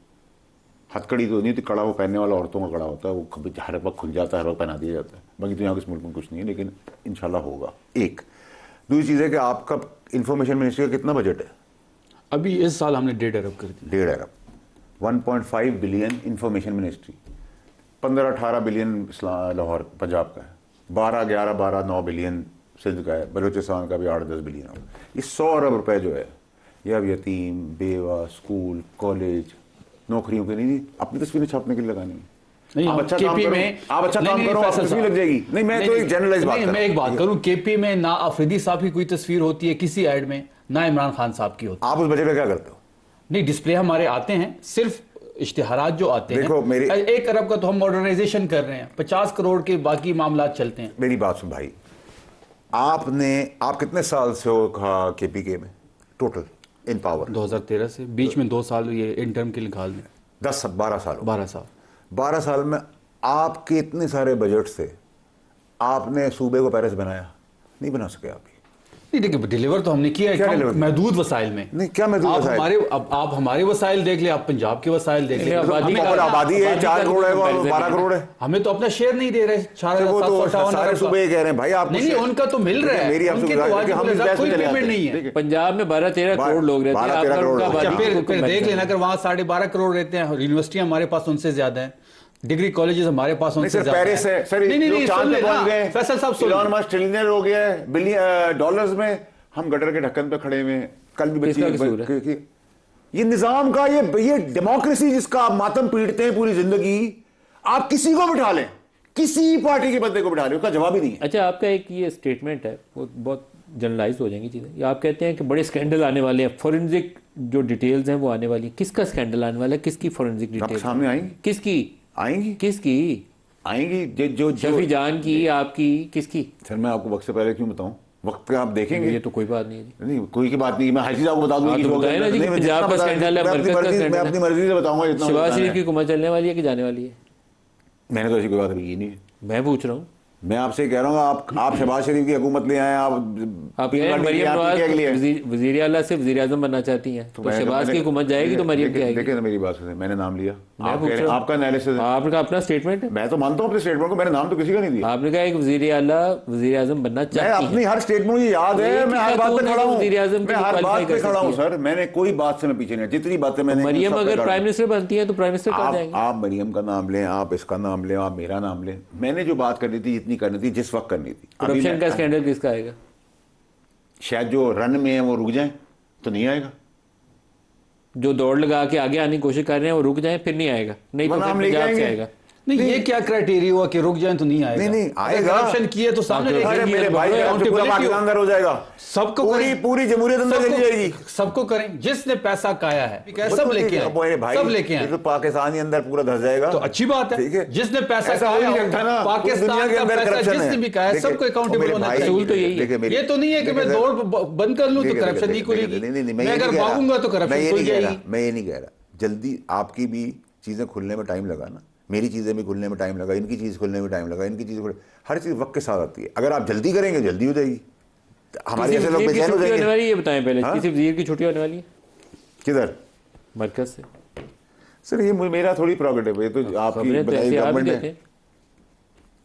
हथकड़ी तो नहीं होती, कड़ा वो पहनने वाला औरतों का कड़ा होता है, वो कभी हर वक्त खुल जाता है, हर वक्त पहना दिया जाता है। बाकी तो यहाँ इस मुल्क में कुछ नहीं है, लेकिन इंशाल्लाह होगा। एक दूसरी चीज़ है कि आपका इंफॉर्मेशन मिनिस्ट्री का कितना बजट है? अभी इस साल हमने 1.5 अरब कर दिया। 1.5 अरब, 1.5 billion information ministry, 15-18 billion Lahore Punjab का है, 12-9 बिलियन सिंध का है, बलूचिस्तान का भी 8-10 बिलियन होगा। ये 100 अरब रुपए जो है ये अब यतीम, बेवा, स्कूल, कॉलेज, नौकरियों के नहीं, अपनी तस्वीरें छापने के लिए लगानी है। नहीं, आप अच्छा काम करो, आप अच्छा काम करो, आपकी तस्वीर लग जाएगी। नहीं, मैं तो एक जनरलाइज बात कर रहा हूं। मैं एक बात करूं, केपी में ना अफरीदी साहब की कोई तस्वीर होती है किसी ऐड में, ना इमरान खान साहब की होती है। आप उस बजट का क्या करते हो? नहीं, डिस्प्ले हमारे आते हैं, सिर्फ इश्तिहारात जो आते देखो, हैं। 1 अरब का तो हम मॉडर्नाइजेशन कर रहे हैं, 50 करोड़ के बाकी मामला चलते हैं। मेरी बात सुन भाई, आप कितने साल से हो KPK में टोटल इन पावर? 2013 से, बीच में 2 साल ये इंटर्म के निकाल में 10-12 साल। 12 साल में आपके इतने सारे बजट से आपने सूबे को पेरिस बनाया? नहीं बना सके आप। नहीं, देखिए डिलीवर तो हमने किया है महदूद वसाइल में। नहीं, क्या महदूद वसाइल? आप हमारे वसाइल देख ले, आप पंजाब के वसाइल देख ले। आबादी है 4 करोड़ है, 12 करोड़ है, हमें तो अपना शेयर नहीं दे रहे। 4,758 सारे सूबे कह रहे हैं भाई आप। नहीं, उनका तो मिल रहा है, मेरी आपसे कोई पेमेंट नहीं है। पंजाब में 12-13 करोड़ लोग रहते हैं, फिर देख लेना, अगर वहाँ 12.5 करोड़ रहते हैं, यूनिवर्सिटियां हमारे पास उनसे ज्यादा है, डिग्री कॉलेजेस हमारे पास नहीं उनसे सर, ज्यादा पेरिस है सर, नहीं, लोग चांद पे पहुंच गए, फैसल साहब सुन इलॉन मस्क ट्रिलियनर हो गया है, बिलियन डॉलर्स में, हम गटर के ढक्कन पे खड़े हुए हैं। कल भी किसका कसूर है? ये निजाम का, ये डेमोक्रेसी जिसका आप मातम पीटते हैं पूरी जिंदगी, आप किसी को बिठा लें, किसी पार्टी के बंदे को बिठा लें, उसका जवाब ही नहीं है। अच्छा, आपका एक ये स्टेटमेंट है, वो बहुत जनरलाइज हो जाएंगी चीज़ें। आप कहते हैं कि बड़े स्कैंडल आने वाले हैं, फॉरेंसिक जो डिटेल्स हैं वो आने वाली हैं। किसका स्कैंडल आने वाला है? किसकी फॉरेंसिक आपके डिटेल्स सामने आएंगी, किसकी आएंगी, किसकी? आएंगी जो शफी जान की, आपकी, किसकी? सर मैं आपको वक्त से पहले क्यों बताऊं, वक्त पे आप देखेंगे। ये तो कोई बात नहीं है जी। नहीं, कोई की बात नहीं, मैं हर चीज आपको बता दूंगा। हाँ, तो बताइए ना जी, पंजाब का स्कैंडल है, मरकज का स्कैंडल मैं है। अपनी मर्जी से बताऊंगा जितना शहबाज बताना शरीफ है। की हुकूमत चलने वाली है कि जाने वाली है? मैंने तो ऐसी कोई बात अभी की नहीं है। मैं पूछ रहा हूँ। मैं आपसे कह रहा हूँ, आप शहबाज शरीफ की हुकूमत ले आए, आप मरियम नवाज वजीर आला से वजीर आजम बनना चाहती हैं, तो शहबाज की हुकूमत जाएगी तो मरियम की आएगी। देखिए ना मेरी बात सुने, मैंने नाम लिया, मैं पूछ रहा हूँ। आपका एनालिसिस है, आपका अपना स्टेटमेंट है। मैं तो मानता हूँ अपने स्टेटमेंट को, मैंने नाम तो किसी का नहीं दिया। आपने कहा एक वजीर आला वजीर आजम बनना मैं चाहती हैं। अपनी हर स्टेटमेंट मुझे याद है, मैं हर बात पे खड़ा हूँ, वजीर आजम मैं हर बात पे खड़ा हूँ सर, मैंने कोई बात से मैं पीछे नहीं, जितनी बातें मैंने। मरियम अगर प्राइम मिनिस्टर बनती है तो प्राइम मिनिस्टर कहाँ जाएंगे? आप मरियम का नाम लें, आप इसका नाम लें, आप मेरा नाम लें, मैंने जो बात करनी थी, जितनी करनी थी, जिस वक्त करनी थी। करप्शन का स्कैंडल किसका आएगा? शायद जो रन में है वो रुक जाए तो नहीं आएगा, जो दौड़ लगा के आगे आने की कोशिश कर रहे हैं वो रुक जाए फिर नहीं आएगा, नहीं तो नाम फिर लेके पंजाब से आएंगे। आएगा। नहीं, ये क्या क्राइटेरिया हुआ कि रुक जाए तो नहीं आएगा? नहीं आएगा, करप्शन किए तो सामने हाँ, देखेंगे। अरे मेरे भाई पूरा पाकिस्तान अंदर हो जाएगा, सबको पूरी जमहूरियत अंदर चली जाएगी। सबको करें, जिसने पैसा काया है सब लेके आए, सब लेके आए, तो पाकिस्तान के अंदर पूरा धस जाएगा, तो अच्छी बात है। ठीक है, जिसने पैसा ऐसा हो काया नहीं सकता ना, पाकिस्तान के का अंदर पैसा करप्शन जिसने है। भी काया है सबको अकाउंटेबल होना चाहिए। असूल तो यही है। ये तो नहीं है कि मैं दौड़ बंद कर लूं तो करप्शन नहीं खुलेगी, मैं अगर भागूंगा तो करप्शन खुल जाएगी। मैं ये नहीं कह रहा, जल्दी आपकी भी चीजें खुलने में टाइम लगा ना, मेरी चीजें भी खुलने में टाइम लगा, इनकी चीज खुलने में टाइम लगा, इनकी चीज हर चीज वक्त के साथ आती है। अगर आप जल्दी करेंगे जल्दी हो जाएगी, हमारे जैसे लोग बेचैन हो जाएंगे। ये बताएं पहले, किसी वजीर की छुट्टी होने वाली है किधर? मरकज से। सर ये मेरा थोड़ी प्रोग्रेटिव है, ये तो आपकी बताई गवर्नमेंट है।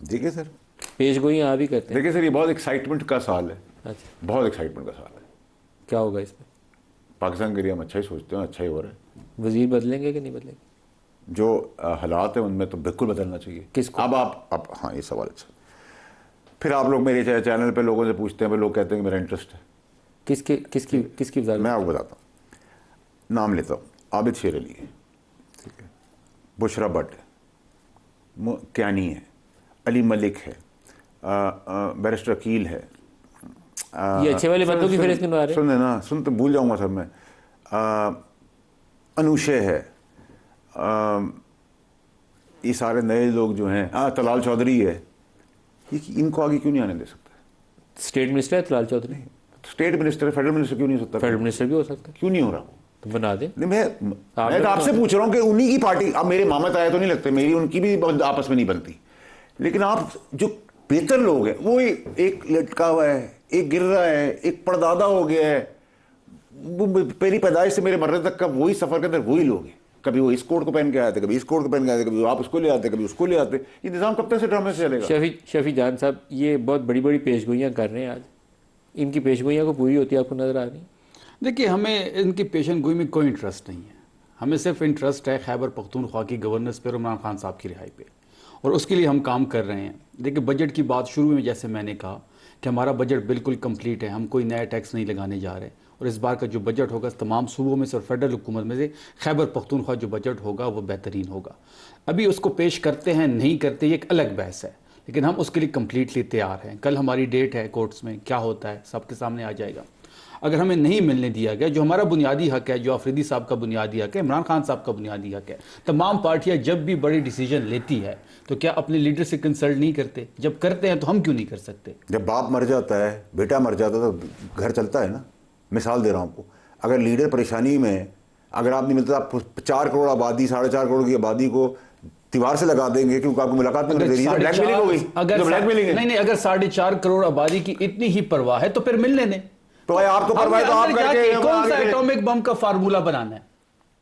देखिए सर, पेशगोई आप ही करते हैं। देखिए सर, ये बहुत एक्साइटमेंट का साल है। अच्छा, बहुत एक्साइटमेंट का साल है। क्या होगा इसमें? पाकिस्तान के लिए हम अच्छा ही सोचते हैं, अच्छा ही हो रहा है। वजीर बदलेंगे कि नहीं बदलेंगे? जो हालात है उनमें तो बिल्कुल बदलना चाहिए। किसको? अब हाँ, ये सवाल अच्छा। फिर आप लोग मेरे चैनल पे लोगों से पूछते हैं, लोग कहते हैं कि मेरा इंटरेस्ट है। किसकी वजारत? मैं आपको बताता हूँ, नाम लेता हूँ। आबिद शेर अली है, ठीक है, बुशरा भट्ट है, क्यानी है, अली मलिक है, बैरिस्टर अकील है। ये अच्छे वाले बंदों की फहरिस्त गिनवा रहे हैं। सुन लेना, सुन तो भूल जाऊँगा सर मैं। अनुशे है, ये सारे नए लोग जो हैं, तलाल चौधरी है, ये इनको आगे क्यों नहीं आने दे सकता? स्टेट मिनिस्टर है Talal Chaudhry. State minister, federal minister क्यों नहीं हो सकता? फेडरल मिनिस्टर भी हो सकता है, क्यों नहीं हो रहा? तो बना दे। नहीं, मैं तो आपसे पूछ रहा हूँ कि उन्हीं की पार्टी, अब मेरे मामा ताया तो नहीं लगते, मेरी उनकी भी आपस में नहीं बनती, लेकिन आप जो बेहतर लोग हैं, वो एक लटका हुआ है, एक गिर रहा है, एक परदादा हो गया है, वो मेरी पैदाइश से मेरे मरने तक का वही सफर के अंदर वही लोग हैं। कभी वो इस कोट को पहन के आते, कभी इस कोट को पहन के आते, कभी आप उसको ले आते, कभी उसको ले आते। ये निज़ाम कब तक से ड्रामे से चलेगा? शफी जान साहब, ये बहुत बड़ी बड़ी पेशगोइयाँ कर रहे हैं आज, इनकी पेशगोइयाँ को पूरी होती है आपको नजर आ रही? देखिए, हमें इनकी पेशन गोई में कोई इंटरेस्ट नहीं है। हमें सिर्फ इंटरेस्ट है खैबर पख्तूनख्वा की गवर्नेंस पर, इमरान खान साहब की रिहाई पे, और उसके लिए हम काम कर रहे हैं। देखिए, बजट की बात शुरू में जैसे मैंने कहा कि हमारा बजट बिल्कुल कंप्लीट है, हम कोई नया टैक्स नहीं लगाने जा रहे, और इस बार का जो बजट होगा तमाम सूबों में से और फेडरल हुकूमत में से खैबर पख्तूनख्वा जो बजट होगा वो बेहतरीन होगा। अभी उसको पेश करते हैं नहीं करते ये एक अलग बहस है, लेकिन हम उसके लिए कम्प्लीटली तैयार हैं। कल हमारी डेट है कोर्ट्स में, क्या होता है सबके सामने आ जाएगा। अगर हमें नहीं मिलने दिया गया, जो हमारा बुनियादी हक है, जो अफरीदी साहब का बुनियादी हक है, इमरान खान साहब का बुनियादी हक है, तमाम पार्टियां जब भी बड़ी डिसीजन लेती है तो क्या अपने लीडर से कंसल्ट नहीं करते? जब करते हैं तो हम क्यों नहीं कर सकते? जब बाप मर जाता है, बेटा मर जाता है, तो घर चलता है ना। मिसाल दे रहा हूँ आपको, अगर लीडर परेशानी में, अगर आप नहीं मिलता, आप 4 करोड़ आबादी, 4.5 करोड़ की आबादी को दीवार से लगा देंगे क्योंकि आपको मुलाकात नहीं होती, ब्लैकमेलिंग हो गई। अगर ब्लैकमेलिंग नहीं, अगर 4.5 करोड़ आबादी की इतनी ही परवाह है तो फिर मिलने दें। तो भाई आपको परवाह है तो आप करके कौन सा एटॉमिक बम का फार्मूला बनाना है?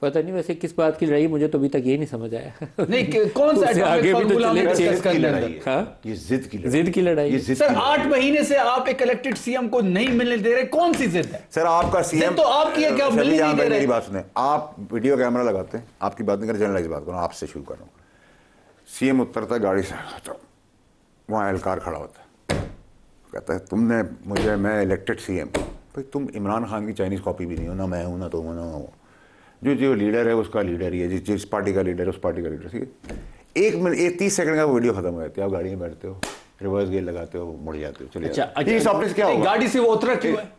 पता नहीं वैसे किस बात की लड़ाई, मुझे तो अभी तक ये नहीं समझ आया। नहीं, कौन सा एटॉमिक फार्मूला में डिस्कस कर रहे हैं? हाँ, ये जिद की लड़ाई। ये जिद सर, की लड़ाई। 8 महीने से आप एक इलेक्टेड सीएम को नहीं मिलने दे रहे, कौन सी जिद है? सर आपका सीएम तो आपकी है कि आप मिलने नहीं दे रहे? मेरी बात सुने, आप वीडियो कैमरा लगाते हैं, आपकी बात नहीं कर, जनरलाइज बात करो, आपसे शुरू कर रहा हूँ। सीएम उतरता है गाड़ी से, तो वहाँ एहलकार खड़ा होता है, कहता है तुमने मुझे, मैं इलेक्टेड सीएम, भाई तुम इमरान खान की चाइनीज़ कॉपी भी नहीं हो, ना मैं हूँ ना तुम हो ना वो, जो लीडर है उसका लीडर ही है, जिस पार्टी का लीडर है उस पार्टी का लीडर। ठीक है, 1 मिनट 30 सेकंड का वो वीडियो खत्म हो जाती है, आप गाड़ी में बैठते हो, रिवर्स गियर लगाते हो, मुड़ जाते हो, चलिए। ये सॉफ्टनेस क्या होगा? गाड़ी से वो उतरा क्यों है?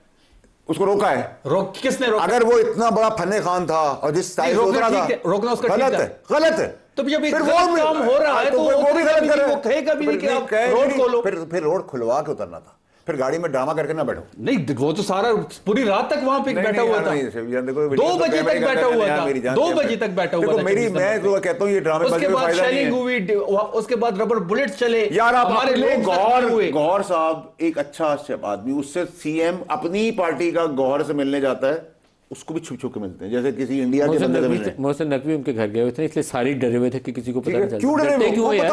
उसको रोका है। किसने रोका? अगर वो इतना बड़ा फन्ने खान था और जिस स्टाइल से उतरा था, रोकना उसका ठीक गलत है, गलत है। तो जब एक फिर गलत काम हो रहा है तो वो भी गलत कर रहा है, वो कहेगा भी नहीं कि आप रोड खोलो। फिर रोड खुलवा के उतरना था, फिर गाड़ी में ड्रामा करके ना बैठो। नहीं, वो तो सारा पूरी रात तक वहां पे बैठा हुआ था, 2 बजे तक बैठा हुआ था, 2 बजे तक बैठा हुआ था। मेरी मैं तो कहता हूँ ये ड्रामे उसके बाद शेलिंग हुई, उसके बाद रबर बुलेट चले। यार आप हमारे लोग गौहर साहब एक अच्छा आदमी, उससे सीएम अपनी पार्टी का गौहर से मिलने जाता है, उसको भी छुप छुप के मिलते हैं, जैसे किसी इंडिया के बंदे से मिलने। मोहसिन नकवी उनके घर गए हुए थे, इसलिए सारी डरे हुए थे कि किसी को पता नहीं चलता। क्यों डरे हुए? क्यों यार,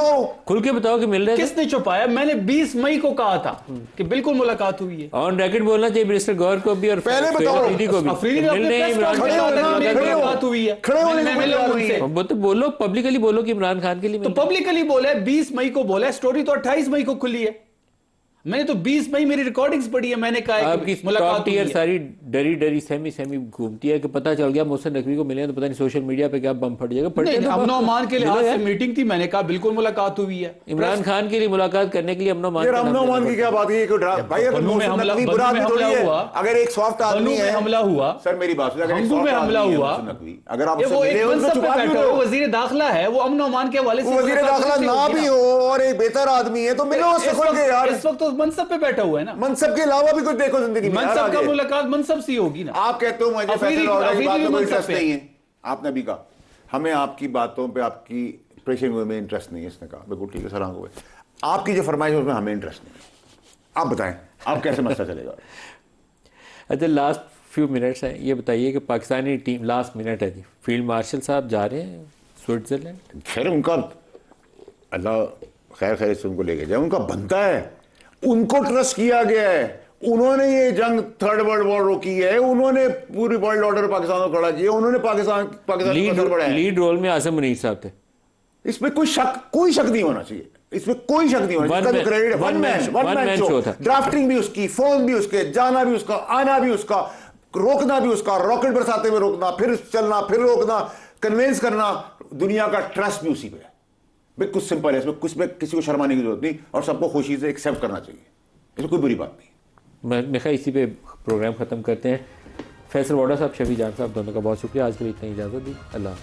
खुल के बताओ कि मिल रहे थे। किसने छुपाया? मैंने 20 मई को कहा था कि बिल्कुल मुलाकात हुई है। ऑन रैकेट बोलना चाहिए मिनिस्टर गौहर को भी और पहले बताओ अफरीदी को भी। अफरीदी ने अपने प्रेस कॉन्फ्रेंस में कहा था कि मुलाकात हुई है, खड़े होने की मिला उनसे। वो तो बोलो, पब्लिकली बोलो कि इमरान खान के लिए तो पब्लिकली बोला है, 20 मई को बोला है, स्टोरी तो 28 मई को खुली है। मैंने तो 20 मई मेरी रिकॉर्डिंग्स पढ़ी है, मैंने कहा आपकी टॉप टीयर सारी डरी सेमी घूमती है कि पता चल गया मोहसिन नकवी को मिले तो पता नहीं सोशल मीडिया पे क्या बम फट जाएगा। अमनो अमान के लिए आज से मीटिंग थी, मैंने कहा बिल्कुल मुलाकात हुई है। इमरान खान के लिए मुलाकात करने के लिए अमनो अमान की क्या बात है? भाई अगर मोहसिन नकवी बुरा आदमी थोड़ी है, अगर एक सॉफ्ट आदमी है, हमला हुआ सर मेरी बात सुनिए, हंगू में हमला हुआ, अगर आप वो एक मनसब पे बैठा है, वजीर दाखिला है, वो अमनो अमान के हवाले से वजीर दाखिला ना भी हो और एक बेहतर आदमी है तो मिलो उससे खुल के यार। इस वक्त तो मनसब पे बैठा हुआ है ना। मनसब के अलावा भी कुछ देखो जिंदगी में। मनसब का मुलाकात मनसब से होगी ना। आप कहते हो मुझे फैसल ऑर्डर की बात में कोई इंटरेस्ट नहीं है, आपने भी कहा हमें आपकी बातों पे आपकी प्रेशर में इंटरेस्ट नहीं है, इसने कहा बिल्कुल ठीक है सर, आंखों पे आपकी जो फरमाइश है उसमें हमें इंटरेस्ट नहीं है। आप बताएं आप कैसे मसला चलेगा? अच्छा लास्ट फ्यू मिनट्स हैं, ये बताइए कि पाकिस्तानी टीम, लास्ट मिनट है जी, फील्ड मार्शल साहब जा रहे हैं स्विट्जरलैंड। खैर उनका अल्लाह खैर से उनको लेके जाए, उनका बनता है, उनको ट्रस्ट किया गया है, उन्होंने ये जंग थर्ड वर्ल्ड वॉर रोकी है, उन्होंने पूरी वर्ल्ड ऑर्डर पाकिस्तान को खड़ा किया, उन्होंने पाकिस्तान लीड रोल में आसिम मुनीर साहब थे। इसमें कोई शक नहीं होना चाहिए, इसमें कोई शक नहीं होना चाहिए। क्रेडिट वन मैन शो था, ड्राफ्टिंग भी उसकी, फोन भी उसके, जाना भी उसका, आना भी उसका, रोकना भी उसका, रॉकेट बरसाते में रोकना, फिर चलना, फिर रोकना, कन्विंस करना, दुनिया का ट्रस्ट भी उसी पे है। बिल्कुल सिंपल है, इसमें कुछ में किसी को शर्माने की जरूरत नहीं और सबको खुशी से एक्सेप्ट करना चाहिए, इसमें कोई बुरी बात नहीं। मैं ख्याल इसी पे प्रोग्राम ख़त्म करते हैं। फैसल वाडा साहब, शफी जान साहब, दोनों का बहुत शुक्रिया, आज के लिए इतना ही इजाज़त दी। अल्लाह।